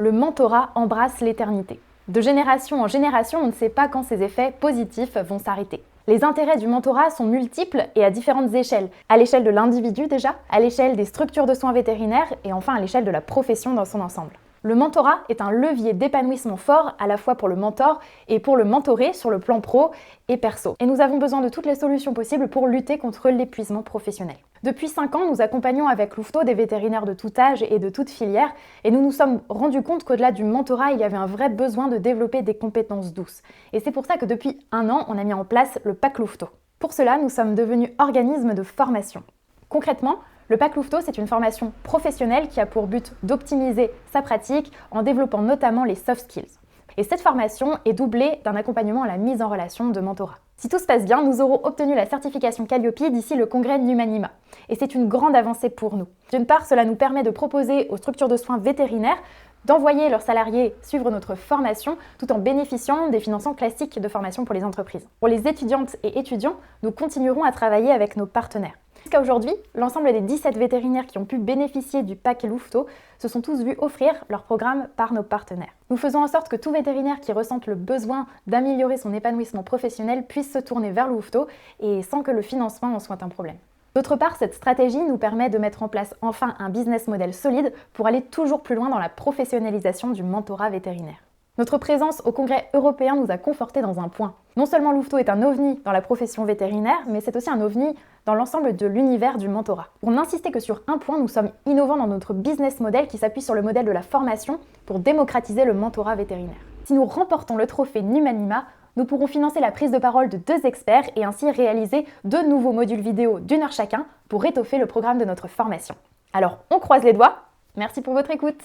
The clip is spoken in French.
Le mentorat embrasse l'éternité. De génération en génération, on ne sait pas quand ces effets positifs vont s'arrêter. Les intérêts du mentorat sont multiples et à différentes échelles. À l'échelle de l'individu déjà, à l'échelle des structures de soins vétérinaires et enfin à l'échelle de la profession dans son ensemble. Le mentorat est un levier d'épanouissement fort à la fois pour le mentor et pour le mentoré sur le plan pro et perso. Et nous avons besoin de toutes les solutions possibles pour lutter contre l'épuisement professionnel. Depuis 5 ans, nous accompagnons avec Louveteau des vétérinaires de tout âge et de toute filière et nous nous sommes rendus compte qu'au-delà du mentorat, il y avait un vrai besoin de développer des compétences douces. Et c'est pour ça que depuis 1 an, on a mis en place le Pack Louveteau. Pour cela, nous sommes devenus organisme de formation. Concrètement, le Pack Louveteau, c'est une formation professionnelle qui a pour but d'optimiser sa pratique en développant notamment les soft skills. Et cette formation est doublée d'un accompagnement à la mise en relation de mentorat. Si tout se passe bien, nous aurons obtenu la certification Calliope d'ici le congrès Numanima. Et c'est une grande avancée pour nous. D'une part, cela nous permet de proposer aux structures de soins vétérinaires d'envoyer leurs salariés suivre notre formation tout en bénéficiant des financements classiques de formation pour les entreprises. Pour les étudiantes et étudiants, nous continuerons à travailler avec nos partenaires. Jusqu'à aujourd'hui, l'ensemble des 17 vétérinaires qui ont pu bénéficier du Pack Louveteau se sont tous vus offrir leur programme par nos partenaires. Nous faisons en sorte que tout vétérinaire qui ressente le besoin d'améliorer son épanouissement professionnel puisse se tourner vers Louveteau et sans que le financement en soit un problème. D'autre part, cette stratégie nous permet de mettre en place enfin un business model solide pour aller toujours plus loin dans la professionnalisation du mentorat vétérinaire. Notre présence au Congrès européen nous a confortés dans un point. Non seulement Louveteau est un ovni dans la profession vétérinaire, mais c'est aussi un ovni dans l'ensemble de l'univers du mentorat. Pour n'insister que sur un point, nous sommes innovants dans notre business model qui s'appuie sur le modèle de la formation pour démocratiser le mentorat vétérinaire. Si nous remportons le trophée Numanima, nous pourrons financer la prise de parole de 2 experts et ainsi réaliser 2 nouveaux modules vidéo d'1 heure chacun pour étoffer le programme de notre formation. Alors, on croise les doigts. Merci pour votre écoute.